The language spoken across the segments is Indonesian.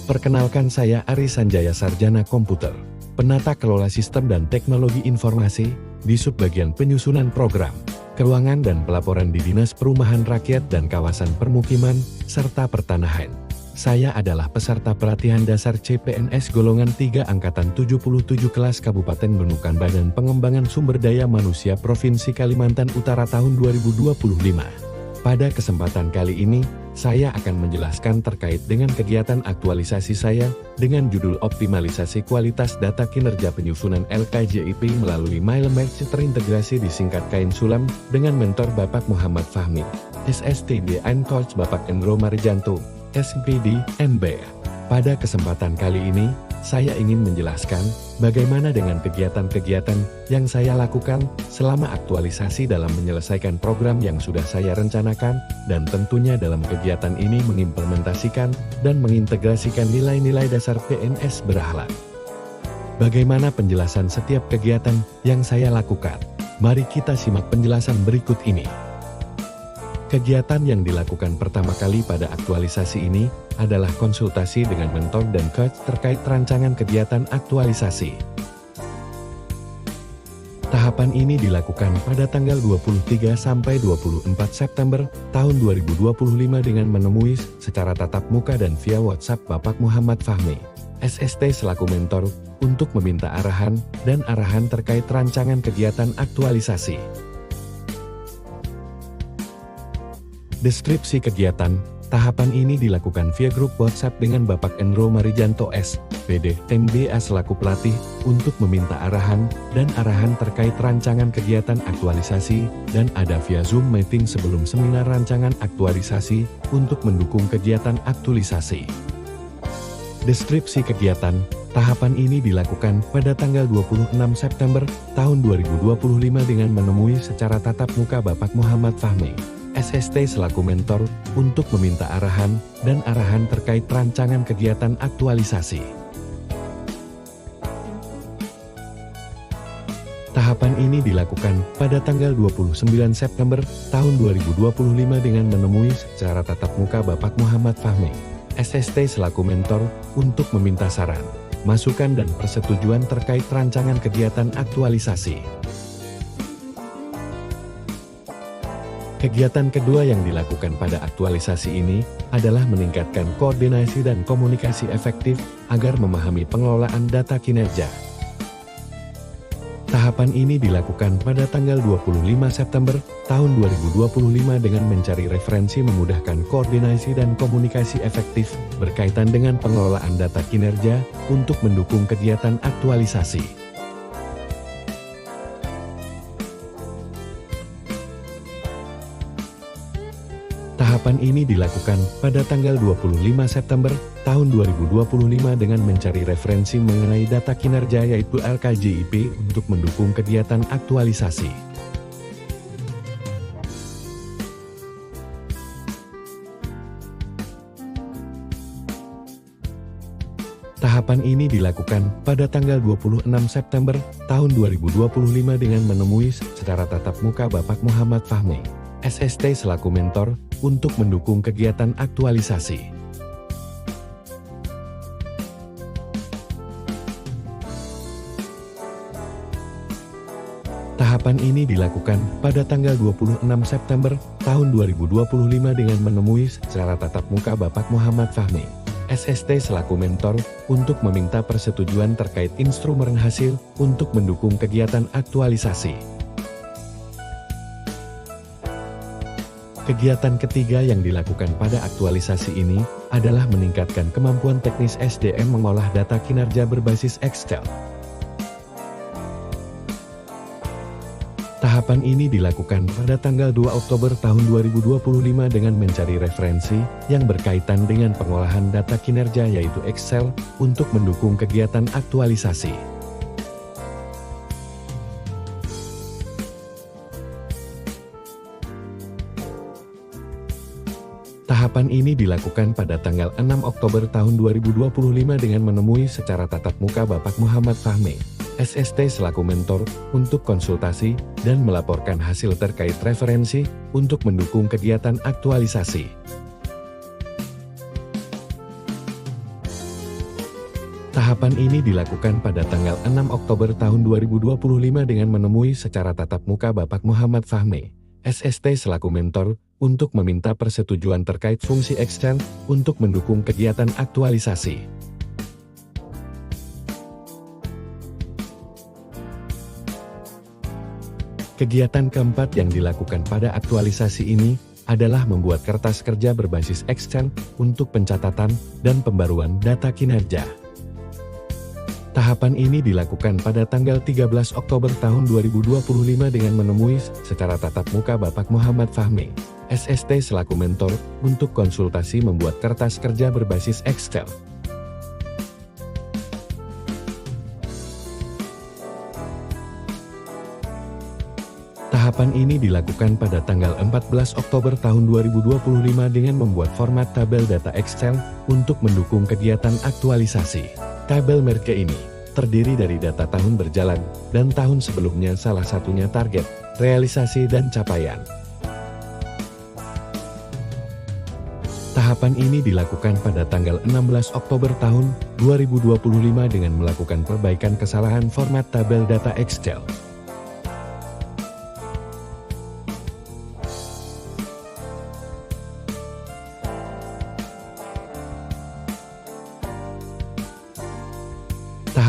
Perkenalkan, saya Ari Sanjaya, Sarjana Komputer, Penata Kelola Sistem dan Teknologi Informasi, di Subbagian Penyusunan Program, Keuangan dan Pelaporan di Dinas Perumahan Rakyat dan Kawasan Permukiman, serta Pertanahan. Saya adalah peserta pelatihan dasar CPNS golongan 3 Angkatan 77 kelas Kabupaten Nunukan Badan Pengembangan Sumber Daya Manusia Provinsi Kalimantan Utara tahun 2025. Pada kesempatan kali ini, saya akan menjelaskan terkait dengan kegiatan aktualisasi saya dengan judul Optimalisasi Kualitas Data Kinerja Penyusunan LKJIP melalui Milematch terintegrasi disingkat Kain Sulam dengan mentor Bapak Muhammad Fahmi, SSTD and Coach Bapak Endro Marijanto, SPD, MB. Pada kesempatan kali ini, saya ingin menjelaskan bagaimana dengan kegiatan-kegiatan yang saya lakukan selama aktualisasi dalam menyelesaikan program yang sudah saya rencanakan, dan tentunya dalam kegiatan ini mengimplementasikan dan mengintegrasikan nilai-nilai dasar PNS berakhlak. Bagaimana penjelasan setiap kegiatan yang saya lakukan? Mari kita simak penjelasan berikut ini. Kegiatan yang dilakukan pertama kali pada aktualisasi ini adalah konsultasi dengan mentor dan coach terkait rancangan kegiatan aktualisasi. Tahapan ini dilakukan pada tanggal 23 sampai 24 September tahun 2025 dengan menemui secara tatap muka dan via WhatsApp Bapak Muhammad Fahmi, SST selaku mentor, untuk meminta arahan terkait rancangan kegiatan aktualisasi. Deskripsi kegiatan, tahapan ini dilakukan via grup WhatsApp dengan Bapak Endro Marijanto SPD, MBA selaku pelatih, untuk meminta arahan terkait rancangan kegiatan aktualisasi, dan ada via Zoom meeting sebelum seminar rancangan aktualisasi, untuk mendukung kegiatan aktualisasi. Deskripsi kegiatan, tahapan ini dilakukan pada tanggal 26 September tahun 2025 dengan menemui secara tatap muka Bapak Muhammad Fahmi, SST selaku mentor, untuk meminta arahan terkait rancangan kegiatan aktualisasi. Tahapan ini dilakukan pada tanggal 29 September tahun 2025 dengan menemui secara tatap muka Bapak Muhammad Fahmi, SST selaku mentor, untuk meminta saran, masukan dan persetujuan terkait rancangan kegiatan aktualisasi. Kegiatan kedua yang dilakukan pada aktualisasi ini adalah meningkatkan koordinasi dan komunikasi efektif agar memahami pengelolaan data kinerja. Tahapan ini dilakukan pada tanggal 25 September tahun 2025 dengan mencari referensi memudahkan koordinasi dan komunikasi efektif berkaitan dengan pengelolaan data kinerja untuk mendukung kegiatan aktualisasi. Tahapan ini dilakukan pada tanggal 25 September tahun 2025 dengan mencari referensi mengenai data kinerja yaitu LKJIP untuk mendukung kegiatan aktualisasi. Tahapan ini dilakukan pada tanggal 26 September tahun 2025 dengan menemui secara tatap muka Bapak Muhammad Fahmi, SST selaku mentor, untuk mendukung kegiatan aktualisasi. Tahapan ini dilakukan pada tanggal 26 September tahun 2025 dengan menemui secara tatap muka Bapak Muhammad Fahmi, SST selaku mentor, untuk meminta persetujuan terkait instrumen hasil untuk mendukung kegiatan aktualisasi. Kegiatan ketiga yang dilakukan pada aktualisasi ini adalah meningkatkan kemampuan teknis SDM mengolah data kinerja berbasis Excel. Tahapan ini dilakukan pada tanggal 2 Oktober tahun 2025 dengan mencari referensi yang berkaitan dengan pengolahan data kinerja yaitu Excel untuk mendukung kegiatan aktualisasi. Tahapan ini dilakukan pada tanggal 6 Oktober tahun 2025 dengan menemui secara tatap muka Bapak Muhammad Fahmi, SST selaku mentor, untuk konsultasi dan melaporkan hasil terkait referensi untuk mendukung kegiatan aktualisasi. Tahapan ini dilakukan pada tanggal 6 Oktober tahun 2025 dengan menemui secara tatap muka Bapak Muhammad Fahmi, SST selaku mentor, untuk meminta persetujuan terkait fungsi Excel untuk mendukung kegiatan aktualisasi. Kegiatan keempat yang dilakukan pada aktualisasi ini adalah membuat kertas kerja berbasis Excel untuk pencatatan dan pembaruan data kinerja. Tahapan ini dilakukan pada tanggal 13 Oktober tahun 2025 dengan menemui secara tatap muka Bapak Muhammad Fahmi, SST selaku mentor, untuk konsultasi membuat kertas kerja berbasis Excel. Tahapan ini dilakukan pada tanggal 14 Oktober tahun 2025 dengan membuat format tabel data Excel untuk mendukung kegiatan aktualisasi. Tabel merge ini terdiri dari data tahun berjalan dan tahun sebelumnya, salah satunya target, realisasi dan capaian. Tahapan ini dilakukan pada tanggal 16 Oktober tahun 2025 dengan melakukan perbaikan kesalahan format tabel data Excel.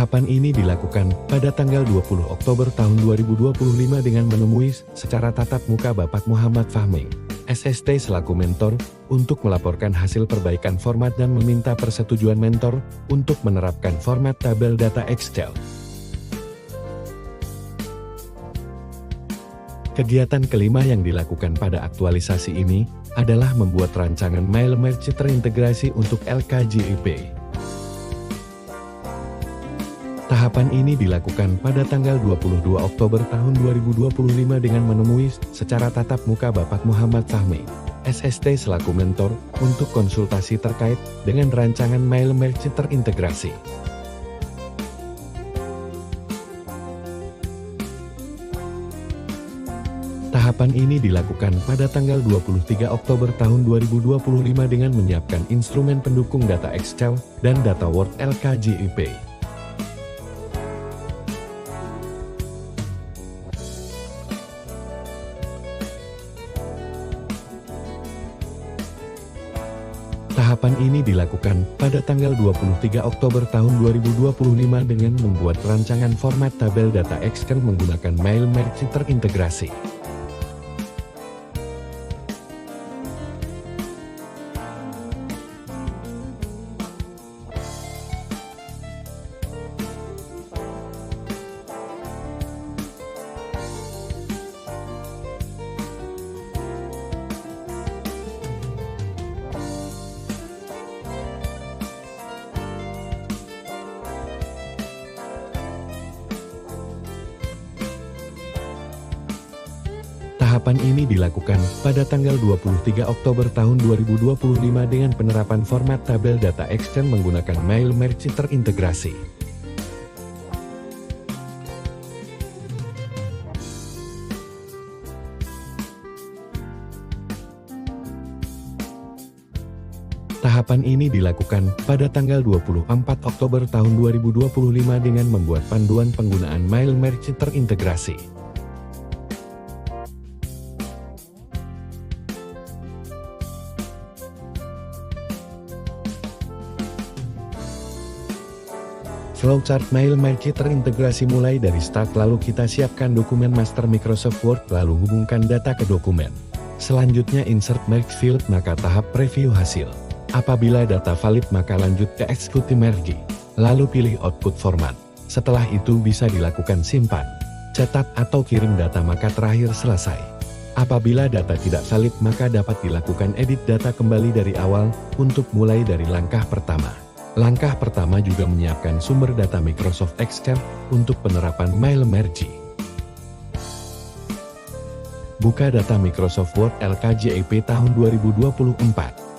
Tahapan ini dilakukan pada tanggal 20 Oktober tahun 2025 dengan menemui secara tatap muka Bapak Muhammad Fahmi, SST selaku mentor, untuk melaporkan hasil perbaikan format dan meminta persetujuan mentor untuk menerapkan format tabel data Excel. Kegiatan kelima yang dilakukan pada aktualisasi ini adalah membuat rancangan mail merge terintegrasi untuk LKJIP. Tahapan ini dilakukan pada tanggal 22 Oktober tahun 2025 dengan menemui secara tatap muka Bapak Muhammad Fahmi, SST selaku mentor, untuk konsultasi terkait dengan rancangan mail merge terintegrasi. Tahapan ini dilakukan pada tanggal 23 Oktober tahun 2025 dengan menyiapkan instrumen pendukung data Excel dan data Word LKJIP. Tahapan ini dilakukan pada tanggal 23 Oktober tahun 2025 dengan membuat rancangan format tabel data Excel menggunakan mail merge terintegrasi. Tahapan ini dilakukan pada tanggal 23 Oktober tahun 2025 dengan penerapan format tabel data Excel menggunakan mail merge terintegrasi. Tahapan ini dilakukan pada tanggal 24 Oktober tahun 2025 dengan membuat panduan penggunaan mail merge terintegrasi. Flowchart mail merge terintegrasi mulai dari start, lalu kita siapkan dokumen master Microsoft Word, lalu hubungkan data ke dokumen. Selanjutnya insert merge field, maka tahap preview hasil. Apabila data valid maka lanjut ke execute merge, lalu pilih output format. Setelah itu bisa dilakukan simpan, cetak atau kirim data, maka terakhir selesai. Apabila data tidak valid maka dapat dilakukan edit data kembali dari awal untuk mulai dari langkah pertama. Langkah pertama juga menyiapkan sumber data Microsoft Excel untuk penerapan mail merge. Buka data Microsoft Word LKJIP tahun 2024.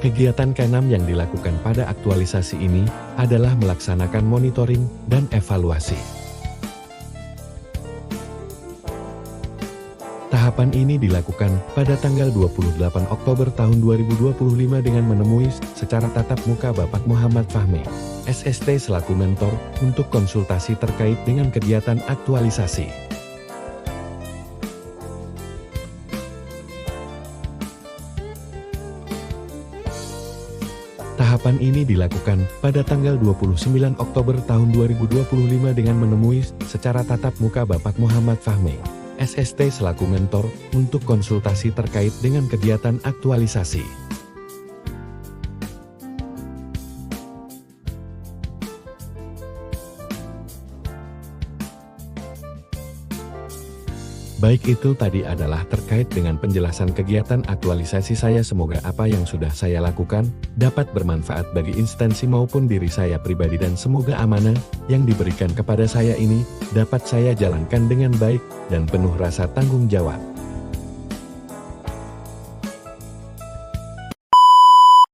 Kegiatan ke-6 yang dilakukan pada aktualisasi ini adalah melaksanakan monitoring dan evaluasi. Tahapan ini dilakukan pada tanggal 28 Oktober tahun 2025 dengan menemui secara tatap muka Bapak Muhammad Fahmi, SST selaku mentor untuk konsultasi terkait dengan kegiatan aktualisasi. Tahapan ini dilakukan pada tanggal 29 Oktober tahun 2025 dengan menemui secara tatap muka Bapak Muhammad Fahmi, SST selaku mentor untuk konsultasi terkait dengan kegiatan aktualisasi. Baik, itu tadi adalah terkait dengan penjelasan kegiatan aktualisasi saya. Semoga apa yang sudah saya lakukan dapat bermanfaat bagi instansi maupun diri saya pribadi, dan semoga amanah yang diberikan kepada saya ini dapat saya jalankan dengan baik dan penuh rasa tanggung jawab.